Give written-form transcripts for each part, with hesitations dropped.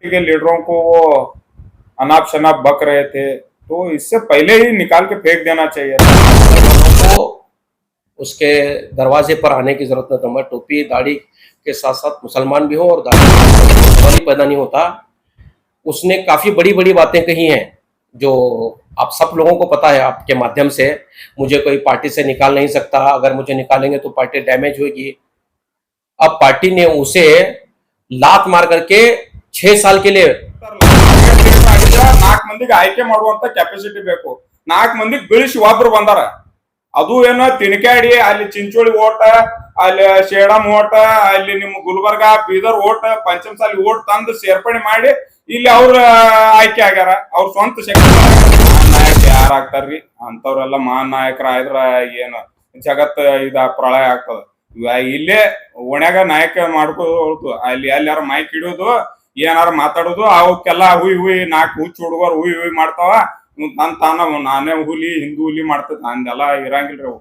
के लीडरों को वो अनाप शनाप बक रहे थे, तो इससे पहले ही निकाल के फेंक देना चाहिए था। तो उसके दरवाजे पर आने की जरूरत नहीं था। टोपी दाढ़ी के साथ साथ मुसलमान भी हो और दाढ़ी सवाल ही पैदा नहीं होता। उसने काफी बड़ी बड़ी बातें कही हैं जो आप सब लोगों को पता है। आपके माध्यम से मुझे कोई पार्टी से निकाल नहीं सकता, अगर मुझे निकालेंगे तो पार्टी डैमेज होगी। अब पार्टी ने उसे लात मार करके 6 साल के लिए ನಾಲ್ಕು ಮಂದಿಗೆ ಆಯ್ಕೆ ಮಾಡುವಂತ ಕೆಪಾಸಿಟಿ ಬೇಕು. 4 ಮಂದಿಗೆ ಬೀಳಿಸಿ ಒಬ್ರು ಬಂದಾರ, ಅದು ಏನೋ ತಿಣಕಾಡಿ ಅಲ್ಲಿ ಚಿಂಚೋಳಿ ಓಟ, ಅಲ್ಲಿ ಶೇಡಂ ಓಟ, ಅಲ್ಲಿ ನಿಮ್ಮ ಗುಲ್ಬರ್ಗ ಬೀದರ್ ಓಟ, ಪಂಚಮಸಾಲಿ ಓಟ್ ತಂದು ಸೇರ್ಪಡೆ ಮಾಡಿ ಇಲ್ಲಿ ಅವ್ರ ಆಯ್ಕೆ ಆಗ್ಯಾರ. ಅವ್ರ ಸ್ವಂತ ಶಕ್ತಿ ನಾಯಕ ಯಾರಾಗ್ತಾರ್ರಿ? ಅಂತವ್ರೆಲ್ಲ ಮಹಾನ್ ನಾಯಕರ ಆದ್ರ ಏನು ಜಗತ್ ಇದ ಪ್ರಳಯ ಆಗ್ತದ. ಇಲ್ಲೇ ಒಣ್ಯಾಗ ನಾಯಕ ಮಾಡ್ಕೋದು, ಅಲ್ಲಿ ಯಾರ ಮೈಕ್ ಹಿಡಿಯೋದು, ಏನಾರ ಮಾತಾಡೋದು, ಅವಕ್ಕೆಲ್ಲ ಹುಯ್ ಹುಯ್ 4 ಹುಚ್ಚ ಹುಡುಗರು ಹುಯ್ ಹುಯ್ ಮಾಡ್ತಾವ. ನನ್ ತಾನ ನಾನೇ ಹುಲಿ ಹಿಂದೂ ಹುಲಿ ಮಾಡ್ತದ, ನಂದೆಲ್ಲ ಇರಂಗಿಲ್ರಿ ಅವು.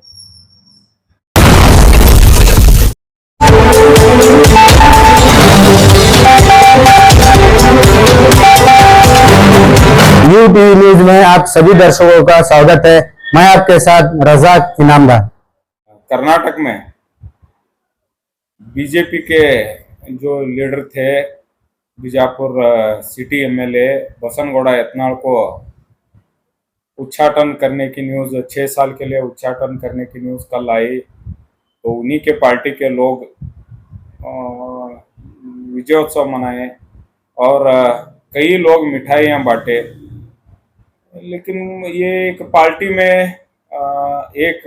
यूटीवी न्यूज में आप सभी दर्शकों का स्वागत है। मैं आपके साथ रजाक इनामदार। कर्नाटक में बीजेपी के जो लीडर थे, बीजापुर सिटी एमएलए बसनगौड़ा यत्नाल को उच्चाटन करने की न्यूज़, 6 साल के लिए उच्चाटन करने की न्यूज़ कल आई। तो उन्हीं के पार्टी के लोग विजयोत्सव मनाए और कई लोग मिठाइयाँ बांटे। लेकिन ये एक पार्टी में एक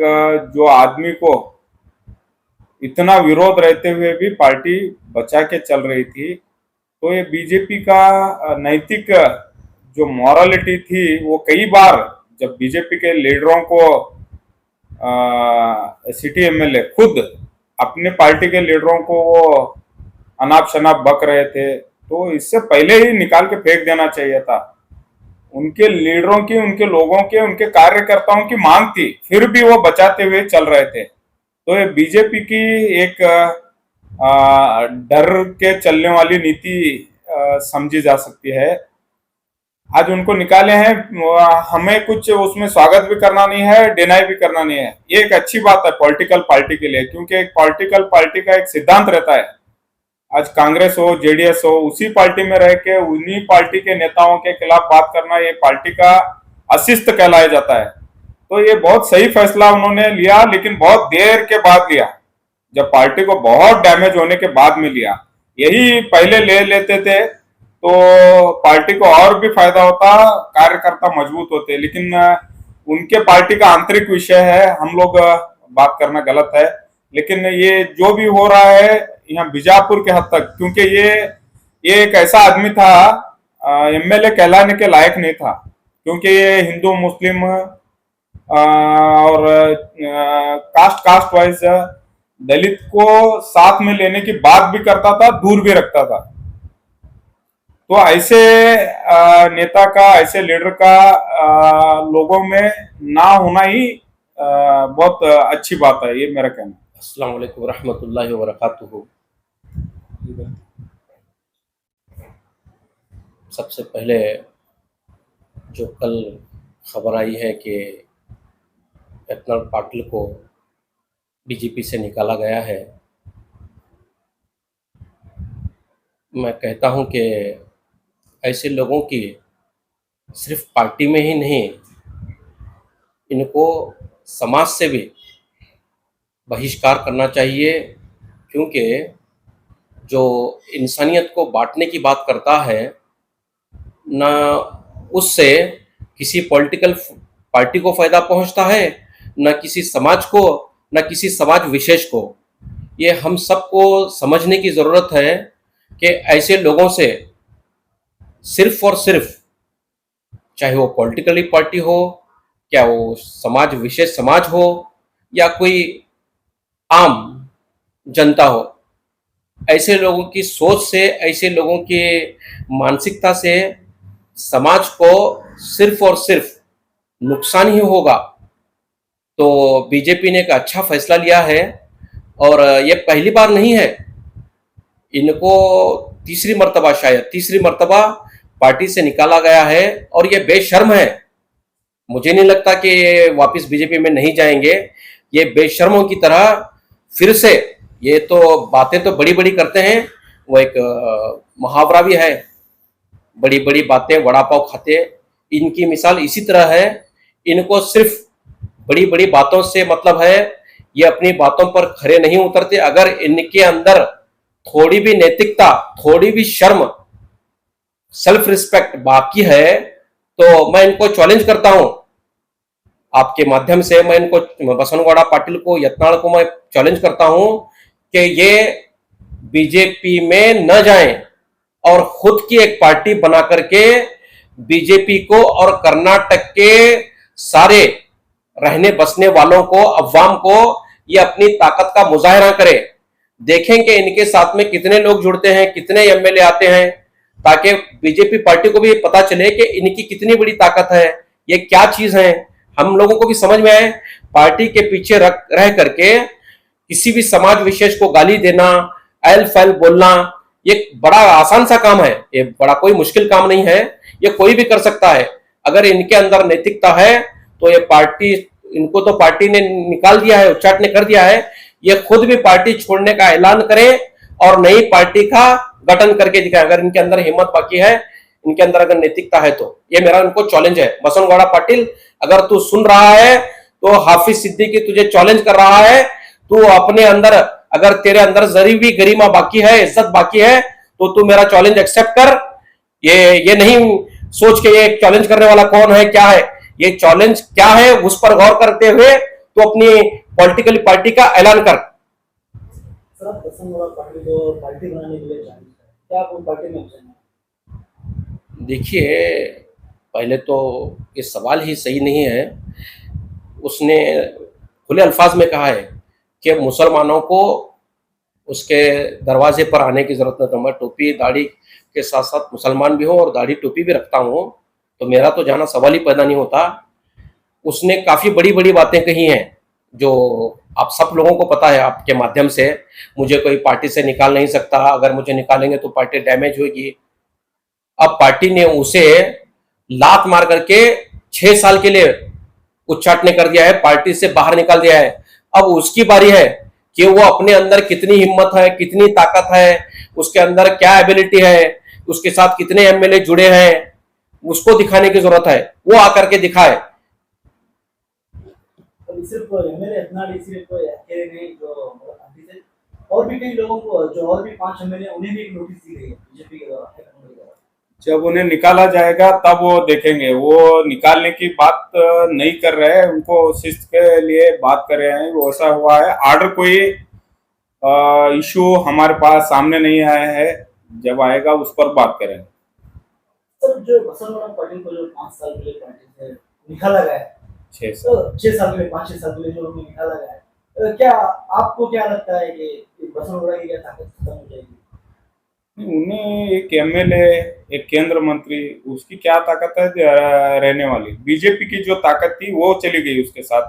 जो आदमी को इतना विरोध रहते हुए भी पार्टी बचा के चल रही थी, तो ये बीजेपी का नैतिक जो मॉरलिटी थी वो कई बार जब बीजेपी के लीडरों को सिटी एमएलए खुद अपने पार्टी के लीडरों को वो अनाप शनाप बक रहे थे, तो इससे पहले ही निकाल के फेंक देना चाहिए था। उनके लीडरों की, उनके लोगों के, उनके कार्यकर्ताओं की मांग थी, फिर भी वो बचाते हुए चल रहे थे। तो ये बीजेपी की एक डर के चलने वाली नीति समझी जा सकती है। आज उनको निकाले हैं, हमें कुछ उसमें स्वागत भी करना नहीं है, डिनाई भी करना नहीं है। ये एक अच्छी बात है पॉलिटिकल पार्टी के लिए, क्योंकि एक पॉलिटिकल पार्टी का एक सिद्धांत रहता है, आज कांग्रेस हो जेडीएस हो, उसी पार्टी में रह के उन्हीं पार्टी के नेताओं के खिलाफ बात करना, ये पार्टी का अशिष्ट कहलाया जाता है। तो ये बहुत सही फैसला उन्होंने लिया, लेकिन बहुत देर के बाद लिया, जब पार्टी को बहुत डैमेज होने के बाद में लिया। यही पहले ले लेते थे तो पार्टी को और भी फायदा होता, कार्यकर्ता मजबूत होते। लेकिन उनके पार्टी का आंतरिक विषय है, हम लोग बात करना गलत है। लेकिन ये जो भी हो रहा है यहाँ बीजापुर के हद तक, क्योंकि ये एक ऐसा आदमी था, एमएलए कहलाने के लायक नहीं था, क्योंकि ये हिंदू मुस्लिम और कास्ट वाइज दलित को साथ में लेने की बात भी करता था, दूर भी रखता था। तो ऐसे नेता का, ऐसे लीडर का लोगों में ना होना ही बहुत अच्छी बात है, ये मेरा कहना है। अस्सलाम वालेकुम रहमतुल्लाहि व बरकातुहू। सबसे पहले जो कल खबर आई है कि यत्नाल पाटिल को बीजेपी से निकाला गया है, मैं कहता हूं कि ऐसे लोगों की सिर्फ पार्टी में ही नहीं, इनको समाज से भी बहिष्कार करना चाहिए। क्योंकि जो इंसानियत को बांटने की बात करता है, ना उससे किसी पॉलिटिकल पार्टी को फ़ायदा पहुंचता है, ना किसी समाज को, ना किसी समाज विशेष को। ये हम सबको समझने की ज़रूरत है कि ऐसे लोगों से सिर्फ और सिर्फ, चाहे वो पॉलिटिकली पार्टी हो, क्या वो समाज विशेष समाज हो, या कोई आम जनता हो, ऐसे लोगों की सोच से, ऐसे लोगों की मानसिकता से समाज को सिर्फ और सिर्फ नुकसान ही होगा। तो बीजेपी ने एक अच्छा फैसला लिया है, और ये पहली बार नहीं है। इनको तीसरी मर्तबा, शायद तीसरी मर्तबा पार्टी से निकाला गया है और ये बेशर्म है। मुझे नहीं लगता कि ये वापस बीजेपी में नहीं जाएंगे। ये बेशर्मों की तरह फिर से, ये तो बातें तो बड़ी बड़ी करते हैं, वो एक मुहावरा भी है, बड़ी बड़ी बातें बड़ा पाव खाते। इनकी मिसाल इसी तरह है। इनको सिर्फ बड़ी बड़ी बातों से मतलब है, ये अपनी बातों पर खरे नहीं उतरते। अगर इनके अंदर थोड़ी भी नैतिकता, थोड़ी भी शर्म, सेल्फ रिस्पेक्ट बाकी है तो मैं इनको चैलेंज करता हूं, आपके माध्यम से मैं इनको, बसवनगौड़ा पाटिल को, यत्नाल को मैं चैलेंज करता हूं कि ये बीजेपी में न जाएं और खुद की एक पार्टी बना करके बीजेपी को और कर्नाटक के सारे रहने बसने वालों को, अवाम को, ये अपनी ताकत का मुजाहरा करें। देखें कि इनके साथ में कितने लोग जुड़ते हैं, कितने एमएलए आते हैं, ताकि बीजेपी पार्टी को भी पता चले कि इनकी कितनी बड़ी ताकत है, ये क्या चीज है, हम लोगों को भी समझ में आए। पार्टी के पीछे रह करके किसी भी समाज विशेष को गाली देना, एल फैल बोलना, ये बड़ा आसान सा काम है, ये बड़ा कोई मुश्किल काम नहीं है, ये कोई भी कर सकता है। अगर इनके अंदर नैतिकता है तो ये पार्टी, इनको तो पार्टी ने निकाल दिया है, उच्चाट ने कर दिया है, ये खुद भी पार्टी छोड़ने का ऐलान करें और नई पार्टी का गठन करके दिखाएं। अगर इनके अंदर हिम्मत बाकी है, इनके अंदर अगर नैतिकता है तो ये मेरा इनको चैलेंज है। बसवनगौड़ा पाटिल, अगर तू सुन रहा है तो हाफिज सिद्दीकी तुझे चैलेंज कर रहा है, तू अपने अंदर, अगर तेरे अंदर जरी भी गरिमा बाकी है, इज्जत बाकी है, तो तू मेरा चैलेंज एक्सेप्ट कर। ये नहीं सोच के ये चैलेंज करने वाला कौन है, क्या है, ये चैलेंज क्या है उस पर गौर करते हुए तो अपनी पॉलिटिकल पार्टी का ऐलान कर। सर, आप बसवनगौड़ा पाटिल को पार्टी बनाने के लिए चाहिए, क्या आप उन पार्टी में चाहिए? देखिए, पहले तो ये सवाल ही सही नहीं है। उसने खुले अल्फाज में कहा है कि मुसलमानों को उसके दरवाजे पर आने की जरूरत नहीं। तो मैं टोपी दाढ़ी के साथ साथ मुसलमान भी हूँ और दाढ़ी टोपी भी रखता हूँ, तो मेरा तो जाना सवाल ही पैदा नहीं होता। उसने काफ़ी बड़ी बड़ी बातें कही हैं जो आप सब लोगों को पता है। आपके माध्यम से, मुझे कोई पार्टी से निकाल नहीं सकता, अगर मुझे निकालेंगे तो पार्टी डैमेज होगी। अब पार्टी ने उसे लात मार करके 6 साल के लिए उच्चाटने कर दिया है, पार्टी से बाहर निकाल दिया है। अब उसकी बारी है कि वो अपने अंदर कितनी हिम्मत है, कितनी ताकत है, उसके अंदर क्या एबिलिटी है, उसके साथ कितने एमएलए जुड़े हैं, उसको दिखाने की जरूरत है। वो आकर के दिखाए। सिर्फ एमएलए इतना नहीं, सिर्फ अकेले नहीं, जो अभी से और भी कई लोगों को, जो और भी 5 एमएलए, उन्हें भी एक नोटिस दी गई है बीजेपी के द्वारा। जब उन्हें निकाला जाएगा तब वो देखेंगे। वो निकालने की बात नहीं कर रहे हैं, उनको शिस्त के लिए बात कर रहे हैं, वो ऐसा हुआ है। आर्डर कोई इशू हमारे पास सामने नहीं आया है, जब आएगा उस पर बात करेंगे। सर, जो बसवनगौड़ा पाटिल को जो 5 साल के लिए पार्टी से निकाला गया है, 6 साल, 6 साल के लिए, 5-6 साल के लिए जो उन्हें निकाला गया है, क्या आपको क्या लगता है कि बसवनगौड़ा की क्या ताकत खत्म हो जाएगी? उन्हें एक एमएलए, एक केंद्र मंत्री, उसकी क्या ताकत है रहने वाली। बीजेपी की जो ताकत थी वो चली गई उसके साथ।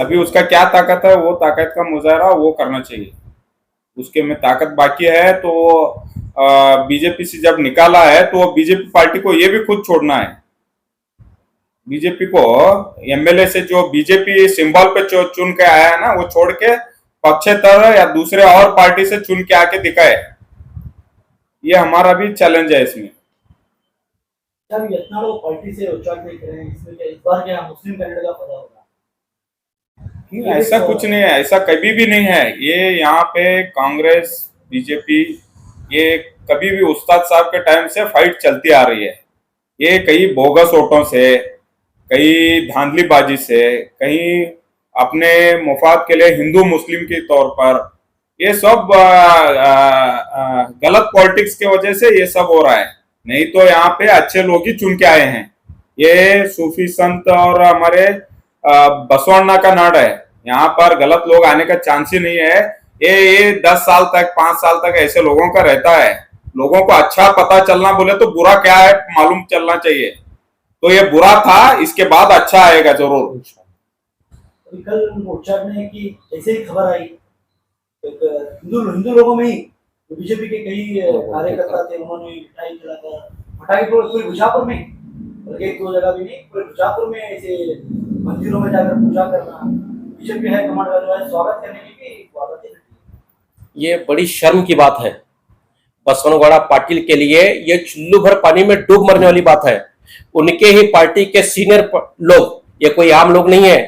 अभी उसका क्या ताकत है, वो ताकत का मुजाहरा वो करना चाहिए। उसके में ताकत बाकी है तो बीजेपी से जब निकाला है तो बीजेपी पार्टी को ये भी खुद छोड़ना है। बीजेपी को एमएलए से जो बीजेपी सिंबल पे चुन के आया है ना, वो छोड़ के पक्षेतर या दूसरे और पार्टी से चुन के आके दिखाए। ये हमारा भी चैलेंज है इसमें। इतना लोग पार्टी से उच्चाट नहीं करें, इसमें क्या इस बार क्या मुस्लिम कैंडिडेट का पता होगा? नहीं, ऐसा कुछ नहीं है, ऐसा कभी भी नहीं है। ये यहाँ पे कांग्रेस बीजेपी, ये कभी भी उस्ताद साहब के टाइम से फाइट चलती आ रही है। ये कई बोगस वोटों से, कई धांधलीबाजी से, कहीं अपने मुफाद के लिए हिंदू मुस्लिम के तौर पर, ये सब गलत पॉलिटिक्स की वजह से ये सब हो रहा है। नहीं तो यहाँ पे अच्छे लोग ही चुन के आए हैं। ये सूफी संत और हमारे बसवण्णा का नाड़ है, यहाँ पर गलत लोग आने का चांस ही नहीं है। ये 10 साल तक, 5 साल तक ऐसे लोगों का रहता है। लोगों को अच्छा पता चलना, बोले तो बुरा क्या है मालूम चलना चाहिए। तो ये बुरा था, इसके बाद अच्छा आएगा जरूर। कल उच्चाट ने कि ऐसे ही खबर आई, हिंदू लोगों में ही तो बीजेपी के कई कार्यकर्ता थे, उन्होंने मिठाई खिलाकर, मिठाई को पूरे बीजापुर में, बल्कि एक दो जगह भी नहीं, पूरे बीजापुर में ऐसे मंदिरों में जाकर पूजा करना, बीजेपी है कमांड वालों का स्वागत करने की भी वादा थी। ये बड़ी शर्म की बात है। बसवनगौड़ा पाटिल के लिए ये चुल्लू भर पानी में डूब मरने वाली बात है। उनके ही पार्टी के सीनियर लोग, ये कोई आम लोग नहीं है,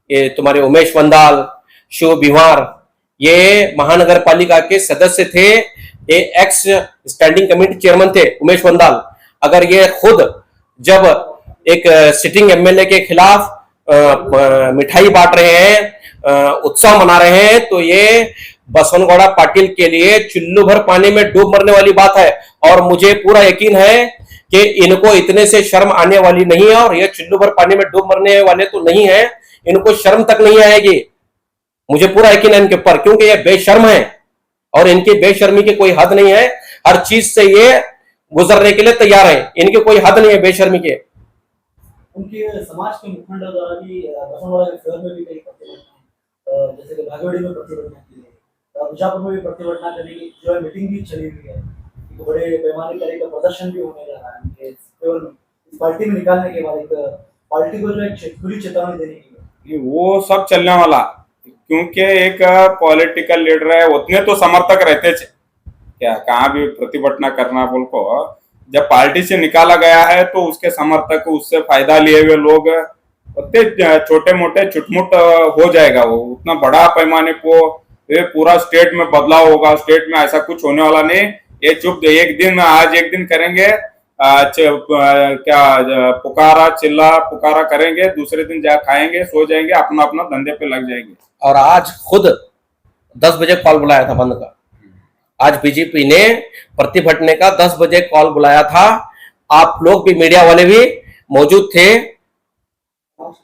ये तुम्हारे उमेश वंदाल, शिव बिहार, ये महानगर पालिका के सदस्य थे, ये एक्स स्टैंडिंग कमेटी चेयरमैन थे उमेश वंदाल। अगर ये खुद जब एक सिटिंग एमएलए के खिलाफ मिठाई बांट रहे हैं, उत्सव मना रहे हैं, तो ये बसवनगौड़ा पाटिल के लिए चुल्लू भर पानी में डूब मरने वाली बात है। और मुझे पूरा यकीन है कि इनको इतने से शर्म आने वाली नहीं है, और ये चुल्लू भर पानी में डूब मरने वाले तो नहीं है, इनको शर्म तक नहीं आएगी। मुझे पूरा यकीन है इनके ऊपर, क्योंकि ये बेशर्म है और इनकी बेशर्मी की कोई हद नहीं है। हर चीज से ये गुजरने के लिए तैयार है, इनकी कोई हद नहीं है बेशर्मी के। उनके समाज के मुखंडों द्वारा भी बसवनगौड़ा के शहर में भी कई प्रतिभटना, जैसे कि भागवड़ी में प्रतिभटना की है, बीजापुर में भी प्रतिभटना करने की जो है मीटिंग भी चली हुई है, बड़े पैमाने पर एक प्रदर्शन भी होने जा रहा है उनके केवल इस पार्टी में निकालने के बाद, एक पार्टी को जो एक खुली चेतावनी देने की है। वो सब चलने वाला, क्योंकि एक पॉलिटिकल लीडर है, उतने तो समर्थक रहते थे क्या, कहाँ भी प्रतिभटना करना बोल को, जब पार्टी से निकाला गया है तो उसके समर्थक, उससे फायदा लिए हुए लोग, उतने छोटे मोटे चुटमुट हो जाएगा। वो उतना बड़ा पैमाने को ये पूरा स्टेट में बदलाव होगा, स्टेट में ऐसा कुछ होने वाला नहीं। ये चुप एक दिन, आज एक दिन करेंगे, क्या पुकारा चिल्ला पुकारा करेंगे, दूसरे दिन जा खाएंगे, सो जाएंगे, अपना अपना धंधे पे लग जाएंगे। और आज खुद 10 बजे कॉल बुलाया था बंद का, आज बीजेपी ने प्रतिभटने का 10 बजे कॉल बुलाया था। आप लोग भी, मीडिया वाले भी मौजूद थे।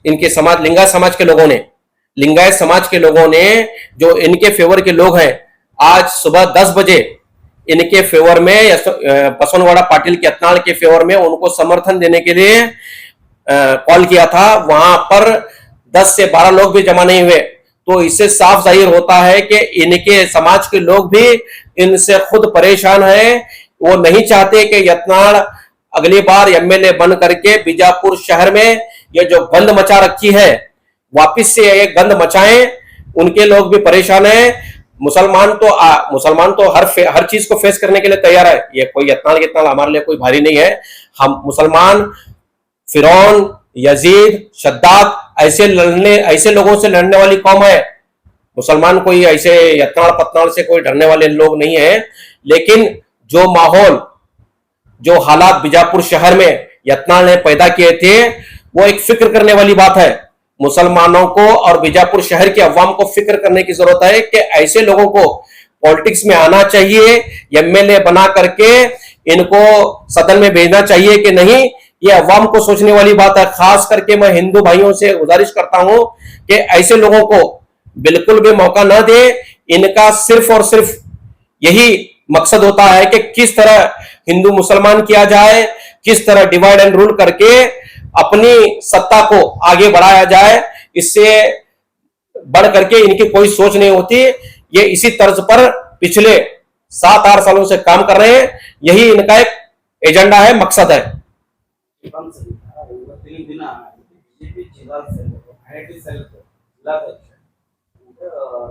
इनके समाज, लिंगायत समाज के लोगों ने, लिंगायत समाज के लोगों ने, जो इनके फेवर के लोग हैं, आज सुबह 10 बजे इनके फेवर में, बसवनगौड़ा पाटिल के यत्नाल के फेवर में उनको समर्थन देने के लिए कॉल किया था। वहां पर 10 से 12 लोग भी जमा नहीं हुए, तो इससे साफ जाहिर होता है कि इनके समाज के लोग भी इनसे खुद परेशान हैं। वो नहीं चाहते कि यत्नाल अगली बार एमएलए बन करके बीजापुर शहर में ये जो गंद मचा रखी है, वापिस से ये गंद मचाएं। उनके लोग भी परेशान हैं। मुसलमान तो हर चीज को फेस करने के लिए तैयार है। ये कोई यत्नाल हमारे लिए कोई भारी नहीं है। हम मुसलमान, फिरौन, यजीद, शद्दाद, ऐसे लोगों से लड़ने वाली कौम है। मुसलमान कोई ऐसे यत्नाल पत्नाल से कोई डरने वाले लोग नहीं है। लेकिन जो माहौल, जो हालात बीजापुर शहर में यत्नाल ने पैदा किए थे, वो एक फिक्र करने वाली बात है। मुसलमानों को और बीजापुर शहर के अवाम को फिक्र करने की जरूरत है कि ऐसे लोगों को पॉलिटिक्स में आना चाहिए, एमएलए बना करके इनको सदन में भेजना चाहिए कि नहीं। ये अवाम को सोचने वाली बात है। खास करके मैं हिंदू भाइयों से गुजारिश करता हूं कि ऐसे लोगों को बिल्कुल भी मौका न दे। इनका सिर्फ और सिर्फ यही मकसद होता है कि किस तरह हिंदू मुसलमान किया जाए, किस तरह डिवाइड एंड रूल करके अपनी सत्ता को आगे बढ़ाया जाए। इससे बढ़ करके इनकी कोई सोच नहीं होती। ये इसी तर्ज पर पिछले 7-8 सालों से काम कर रहे हैं। यही इनका एक एजेंडा है, मकसद है।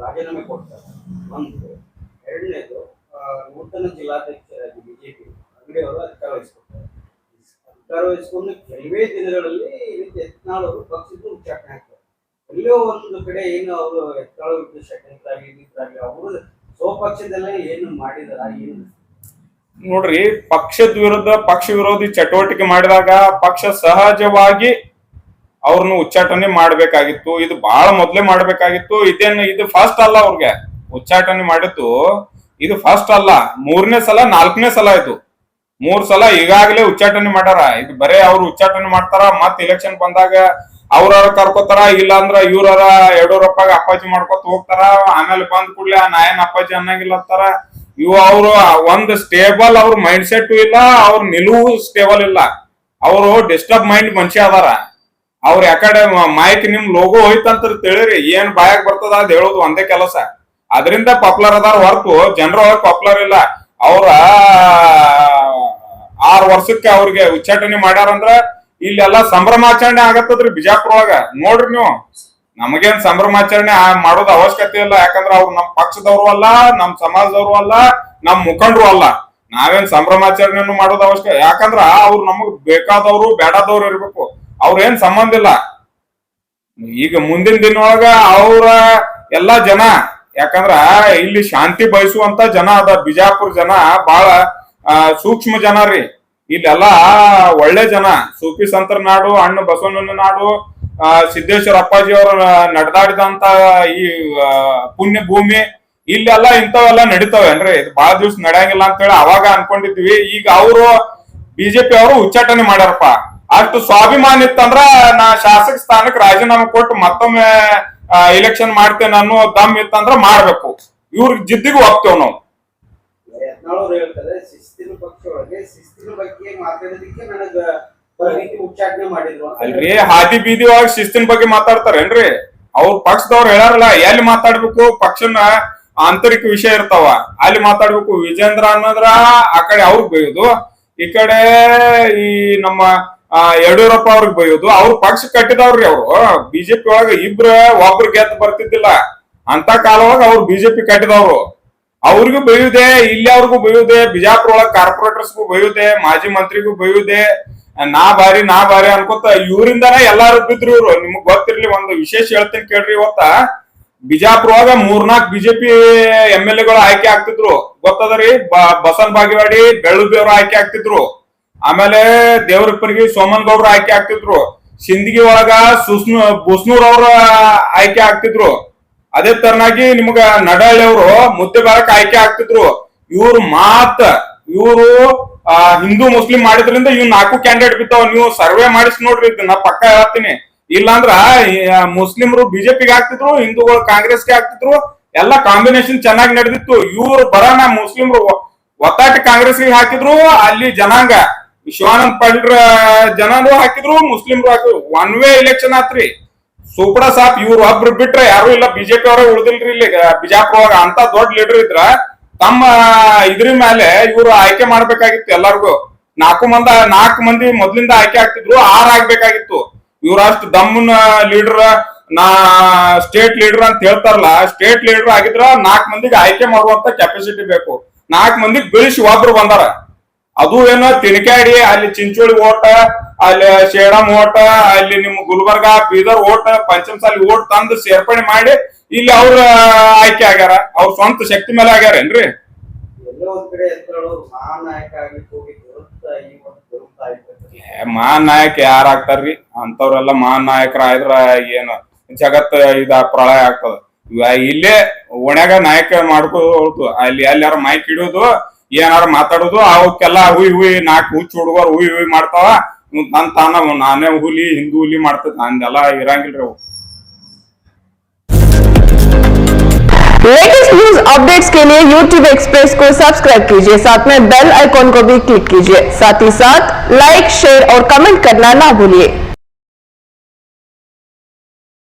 ರಾಜೀನಾಮೆ ಕೊಡ್ತಾರೆ ಒಂದು. ಎರಡನೇದು ನೂತನ ಜಿಲ್ಲಾಧ್ಯಕ್ಷರಾಗಿ ಬಿಜೆಪಿ ಅಂಗಡಿಯವರು ಅಧಿಕಾರ ವಹಿಸ್ಕೊಡ್ತಾರೆ. ಅಧಿಕಾರ ವಹಿಸ್ಕೊಂಡು ಕೆಲವೇ ದಿನಗಳಲ್ಲಿ ಈ ರೀತಿ ಯತ್ನಾಳ್ ಅವರು ಪಕ್ಷದ ಉಚ್ಚಾಟನೆ ಹಾಕ್ತಾರೆ. ಎಲ್ಲೋ ಒಂದು ಕಡೆ ಏನು ಅವರು ಯತ್ನಾಳ್ ವಿರುದ್ಧ ಷಡ್ಯಂತ್ರಾಗಲಿ ಅವರು ಸ್ವಪಕ್ಷದಲ್ಲೇ ಏನು ಮಾಡಿದಾರ, ಏನು ನೋಡ್ರಿ, ಪಕ್ಷದ ವಿರುದ್ಧ ಪಕ್ಷ ವಿರೋಧಿ ಚಟುವಟಿಕೆ ಮಾಡಿದಾಗ ಪಕ್ಷ ಸಹಜವಾಗಿ ಅವ್ರನ್ನ ಉಚ್ಚಾಟನೆ ಮಾಡ್ಬೇಕಾಗಿತ್ತು. ಇದು ಬಹಳ ಮೊದ್ಲೇ ಮಾಡ್ಬೇಕಾಗಿತ್ತು. ಇದು ಫಸ್ಟ್ ಅಲ್ಲ, ಅವ್ರಿಗೆ ಉಚ್ಚಾಟನೆ ಮಾಡಿದ್ದು ಇದು ಫಸ್ಟ್ ಅಲ್ಲ, 3ನೇ ಸಲ 4ನೇ ಸಲ ಇದು. 3 ಸಲ ಈಗಾಗಲೇ ಉಚ್ಚಾಟನೆ ಮಾಡ್ಯಾರ. ಇದು ಬರೇ ಅವ್ರು ಉಚ್ಚಾಟನೆ ಮಾಡ್ತಾರ, ಮತ್ ಇಲೆಕ್ಷನ್ ಬಂದಾಗ ಅವ್ರವ್ರ ಕರ್ಕೋತಾರ, ಇಲ್ಲ ಅಂದ್ರ ಇವ್ರರ ಯಡಿಯೂರಪ್ಪಾಗ ಅಪ್ಪಾಜಿ ಮಾಡ್ಕೊತ ಹೋಗ್ತಾರ. ಆಮೇಲೆ ಬಂದ್ ಕೂಡ್ಲೆ ನಾಯನ್ ಅಪ್ಪಾಜಿ ಅನ್ನಂಗಿಲ್ಲ ಅಂತಾರ. ಇವು ಅವ್ರು ಒಂದ್ ಸ್ಟೇಬಲ್ ಅವ್ರ ಮೈಂಡ್ ಸೆಟ್ ಇಲ್ಲ, ಅವ್ರ ನಿಲುವು ಸ್ಟೇಬಲ್ ಇಲ್ಲ. ಅವರು ಡಿಸ್ಟರ್ಬ್ ಮೈಂಡ್ ಮನುಷ್ಯ ಅದಾರ. ಅವ್ರ ಯಾಕಡೆ ಮೈಕ್ ನಿಮ್ ಲೋಗೋ ಹೋಯ್ತಂತ ತಿಳಿರಿ, ಏನ್ ಬಾಯಾಗ ಬರ್ತದ ಅದ್ ಹೇಳೋದು ಒಂದೇ ಕೆಲಸ. ಅದರಿಂದ ಪಾಪ್ಯುಲರ್ ಅದಾರ ಹೊರತು ಜನರೊಳಗೆ ಪಾಪ್ಯುಲರ್ ಇಲ್ಲ. ಅವ್ರ 6 ವರ್ಷಕ್ಕೆ ಅವ್ರಿಗೆ ಉಚ್ಚಾಟನೆ ಮಾಡ್ಯಾರಂದ್ರ ಇಲ್ಲೆಲ್ಲಾ ಸಂಭ್ರಮಾಚರಣೆ ಆಗತ್ತದ್ರಿ ಬಿಜಾಪುರ ಒಳಗ. ನೋಡ್ರಿ ನೀವು, ನಮಗೇನ್ ಸಂಭ್ರಮಾಚರಣೆ ಮಾಡೋದು ಅವಶ್ಯಕತೆ ಇಲ್ಲ. ಯಾಕಂದ್ರ ಅವ್ರು ನಮ್ ಪಕ್ಷದವ್ರು ಅಲ್ಲ, ನಮ್ ಸಮಾಜದವ್ರು ಅಲ್ಲ, ನಮ್ ಮುಖಂಡರು ಅಲ್ಲ. ನಾವೇನ್ ಸಂಭ್ರಮಾಚರಣೆಯನ್ನು ಮಾಡೋದು ಅವಶ್ಯಕ. ಯಾಕಂದ್ರ ಅವ್ರು ನಮಗ್ ಬೇಕಾದವ್ರು ಬೇಡದವ್ರು ಇರ್ಬೇಕು. ಅವ್ರೇನ್ ಸಂಬಂಧ ಇಲ್ಲ. ಈಗ ಮುಂದಿನ ದಿನೊಳಗ ಅವ್ರ ಎಲ್ಲಾ ಜನ, ಯಾಕಂದ್ರ ಇಲ್ಲಿ ಶಾಂತಿ ಬಯಸುವಂತ ಜನ ಅದ. ಬಿಜಾಪುರ ಜನ ಬಹಳ ಸೂಕ್ಷ್ಮ ಜನ ರೀ. ಇಲ್ಲೆಲ್ಲಾ ಒಳ್ಳೆ ಜನ, ಸೂಫಿ ಸಂತರ ನಾಡು, ಅಣ್ಣ ಬಸವಣ್ಣನ ನಾಡು, ಸಿದ್ದೇಶ್ವರ ಅಪ್ಪಾಜಿ ಅವರು ನಡೆದಾಡಿದಂತ ಈ ಪುಣ್ಯ ಭೂಮಿ. ಇಲ್ಲೆಲ್ಲ ಇಂಥವೆಲ್ಲ ನಡೀತಾವೇನ್ರಿ? ಇದು ಬಹಳ ದಿವ್ಸ ನಡೆಯಂಗಿಲ್ಲ ಅಂತ ಹೇಳಿ ಅವಾಗ ಅನ್ಕೊಂಡಿದ್ವಿ. ಈಗ ಅವರು ಬಿಜೆಪಿ ಅವರು ಉಚ್ಚಾಟನೆ ಮಾಡ್ಯಾರಪ್ಪ. ಅಷ್ಟು ಸ್ವಾಭಿಮಾನ ಇತ್ತಂದ್ರ ನಾ ಶಾಸಕ ಸ್ಥಾನಕ್ಕೆ ರಾಜೀನಾಮೆ ಕೊಟ್ಟು ಮತ್ತೊಮ್ಮೆ ಎಲೆಕ್ಷನ್ ಮಾಡ್ತೇನೆ ಅನ್ನೋ ದಮ್ ಇತ್ತಂದ್ರ ಮಾಡ್ಬೇಕು. ಇವ್ರಿಗೆ ಜಿದ್ದಿಗೂ ಹೋಗ್ತೇವ್ ನಾವು. ಯತ್ನಾಳ್ ಹೇಳ್ತಾರೆ ಶಿಸ್ತಿನ ಪಕ್ಷ ಒಳಗೆ ಶಿಸ್ತಿನ ಬಗ್ಗೆ ಮಾತಾಡೋದಕ್ಕೆ ನನಗ ರೀತಿ ಉಚ್ಚಾಟನೆ ಮಾಡಿದ್ರು ಅಲ್ರಿ. ಹಾದಿ ಬೀದಿ ಒಳಗೆ ಶಿಸ್ತಿನ ಬಗ್ಗೆ ಮಾತಾಡ್ತಾರೇನ್ರಿ? ಅವ್ರ ಪಕ್ಷದವ್ರು ಹೇಳಾರಲ್ಲ ಎಲ್ಲಿ ಮಾತಾಡ್ಬೇಕು, ಪಕ್ಷನ ಆಂತರಿಕ ವಿಷಯ ಇರ್ತಾವ, ಅಲ್ಲಿ ಮಾತಾಡ್ಬೇಕು. ವಿಜೇಂದ್ರ ಅನ್ನೋದ್ರ ಆ ಕಡೆ ಅವ್ರಿಗೆ ಬೈಯೋದು, ಈ ಕಡೆ ಈ ನಮ್ಮ ಯಡಿಯೂರಪ್ಪ ಅವ್ರಿಗೆ ಬೈಯೋದು. ಅವ್ರ ಪಕ್ಷ ಕಟ್ಟಿದವ್ರಿ. ಅವ್ರು ಬಿಜೆಪಿ ಒಳಗ ಒಬ್ರು ಗೆದ್ದು ಬರ್ತಿದ್ದಿಲ್ಲ ಅಂತ ಕಾಲ ಒಳಗ ಅವ್ರು ಬಿಜೆಪಿ ಕಟ್ಟಿದವ್ರು. ಅವ್ರಿಗೂ ಬೈಯುದೆ, ಇಲ್ಲಿ ಅವ್ರಿಗೂ ಬೈಯುದೆ, ಬಿಜಾಪುರ ಒಳಗ ಕಾರ್ಪೊರೇಟರ್ಸ್ಗೂ ಬೈಯುದೆ, ಮಾಜಿ ಮಂತ್ರಿಗೂ ಬೈಯುದೆ. ನಾ ಬಾರಿ ಅನ್ಕೋತ ಇವ್ರಿಂದಾನ ಎಲ್ಲಾರು ಬಿದ್ರು ಇವ್ರು. ನಿಮಗ್ ಗೊತ್ತಿರ್ಲಿ, ಒಂದು ವಿಶೇಷ ಹೇಳ್ತೀನಿ ಕೇಳ್ರಿ. ಇವತ್ತ ಬಿಜಾಪುರ ಒಳಗ 3-4 ಬಿಜೆಪಿ MLA ಗಳು ಆಯ್ಕೆ ಆಗ್ತಿದ್ರು. ಗೊತ್ತದರಿ? ಬಸವನ್ ಬಾಗೇವಾಡಿ, ಬೆಳ್ಳುಬಿ ಅವ್ರು ಆಯ್ಕೆ ಆಗ್ತಿದ್ರು. ಆಮೇಲೆ ದೇವರಪ್ಪರಿಗೆ ಸೋಮನ್ ಗೌಡ್ರು ಆಯ್ಕೆ ಆಗ್ತಿದ್ರು. ಸಿಂದಗಿ ಒಳಗ ಬುಸ್ನೂರ್ ಅವ್ರ ಆಯ್ಕೆ ಆಗ್ತಿದ್ರು. ಅದೇ ತರನಾಗಿ ನಿಮ್ಗ ನಡಹಳ್ಳಿ ಅವರು ಮುದ್ದೆಬಾರಕ್ ಆಯ್ಕೆ ಆಗ್ತಿದ್ರು. ಇವ್ರು ಹಿಂದೂ ಮುಸ್ಲಿಂ ಮಾಡಿದ್ರಿಂದ ಇವ್ 4 ಕ್ಯಾಂಡಿಡೇಟ್ ಬಿದ್ದಾವ. ನೀವು ಸರ್ವೆ ಮಾಡಿಸಿ ನೋಡ್ರಿ, ನಾ ಪಕ್ಕ ಹೇಳ್ತೀನಿ. ಇಲ್ಲಾಂದ್ರ ಮುಸ್ಲಿಮ್ರು ಬಿಜೆಪಿಗೆ ಆಗ್ತಿದ್ರು, ಹಿಂದೂಗಳು ಕಾಂಗ್ರೆಸ್ಗೆ ಆಗ್ತಿದ್ರು. ಎಲ್ಲಾ ಕಾಂಬಿನೇಷನ್ ಚೆನ್ನಾಗಿ ನಡೆದಿತ್ತು. ಇವ್ರು ಬರೋಣ ಮುಸ್ಲಿಮ್ರು ಒತ್ತಾಟಿ ಕಾಂಗ್ರೆಸ್ಗೆ ಹಾಕಿದ್ರು. ಅಲ್ಲಿ ಜನಾಂಗ ಶಿವಾನಂದ್ ಪಾಟೀಲ್ ಜನರು ಹಾಕಿದ್ರು, ಮುಸ್ಲಿಮ್ರು ಹಾಕಿದ್ರು. 1 ವೇ ಎಲೆಕ್ಷನ್ ಆತ್ರಿ. ಸೂಪಡ ಸಾಪ್ ಇವ್ರು ಒಬ್ರು ಬಿಟ್ರೆ ಯಾರು ಇಲ್ಲ. ಬಿಜೆಪಿ ಅವರೇ ಉಳಿದಿಲ್ರಿ ಇಲ್ಲಿ ಬಿಜಾಪುರ ಒಳಗ. ಅಂತ ದೊಡ್ಡ ಲೀಡರ್ ಇದ್ರ ತಮ್ಮ ಇದ್ರ ಮೇಲೆ ಇವ್ರು ಆಯ್ಕೆ ಮಾಡ್ಬೇಕಾಗಿತ್ತು. ಎಲ್ಲಾರ್ಗು 4 ಮಂದಿ ಮೊದ್ಲಿಂದ ಆಯ್ಕೆ ಆಗ್ತಿದ್ರು, 6 ಆಗ್ಬೇಕಾಗಿತ್ತು. ಇವ್ರ ಅಷ್ಟು ದಮ್ಮನ ಲೀಡರ್, ಸ್ಟೇಟ್ ಲೀಡರ್ ಅಂತ ಹೇಳ್ತಾರಲ್ಲ, ಸ್ಟೇಟ್ ಲೀಡರ್ ಆಗಿದ್ರ 4 ಮಂದಿಗೆ ಆಯ್ಕೆ ಮಾಡುವಂತ ಕೆಪಾಸಿಟಿ ಬೇಕು. 4 ಮಂದಿಗೆ ಬೀಳಿಸಿ ಒಬ್ರು ಬಂದಾರ. ಅದು ಏನೋ ತಿನ್ಕಾಡಿ ಅಲ್ಲಿ ಚಿಂಚೋಳಿ ಓಟ, ಅಲ್ಲಿ ಶೇಡಂ ಓಟ, ಅಲ್ಲಿ ನಿಮ್ಮ ಗುಲ್ಬರ್ಗ ಬೀದರ್ ಓಟ, ಪಂಚಮಸಾಲಿ ಓಟ್ ತಂದು ಸೇರ್ಪಡೆ ಮಾಡಿ ಇಲ್ಲಿ ಅವ್ರ ಆಯ್ಕೆ ಆಗ್ಯಾರ. ಅವ್ರ ಸ್ವಂತ ಶಕ್ತಿ ಮೇಲೆ ಆಗ್ಯಾರೇನ್ರಿ? ಎಲ್ಲೋ ಒಂದ್ ಕಡೆ ಮಹಾನ್ ನಾಯಕ ಆಗ್ಲಿಕ್ಕೆ ಹೋಗಿ ಮಹಾನ್ ನಾಯಕ ಯಾರ ಆಗ್ತಾರ್ರಿ? ಅಂತವ್ರೆಲ್ಲ ಮಹಾನ್ ನಾಯಕರ ಆದ್ರ ಏನು ಜಗತ್ ಪ್ರಳಯ ಆಗ್ತದ. ಇಲ್ಲೇ ಒಣ್ಯಾಗ ನಾಯಕ ಮಾಡ್ಕೋದು, ಅಲ್ಲಿ ಯಾರ ಮೈಕ್ ಹಿಡಿಯೋದು, ಏನಾರ ಮಾತಾಡೋದು, ಅವಕ್ಕೆಲ್ಲ ಹುಯ್ 4 ಹುಚ್ಚ ಹುಡುಗರು ಹುಯ್ ಮಾಡ್ತಾವ. ನಾನೇ ಹುಲಿ, ಹಿಂದೂ ಹುಲಿ ಮಾಡ್ತದ, ಅಂದೆಲ್ಲ ಇರಂಗಿಲ್ರಿ ಅವು. लेटेस्ट न्यूज अपडेट्स के लिए YouTube एक्सप्रेस को सब्सक्राइब कीजिए, साथ में बेल आइकॉन को भी क्लिक कीजिए। साथ ही साथ लाइक, शेयर और कमेंट करना ना भूलिए।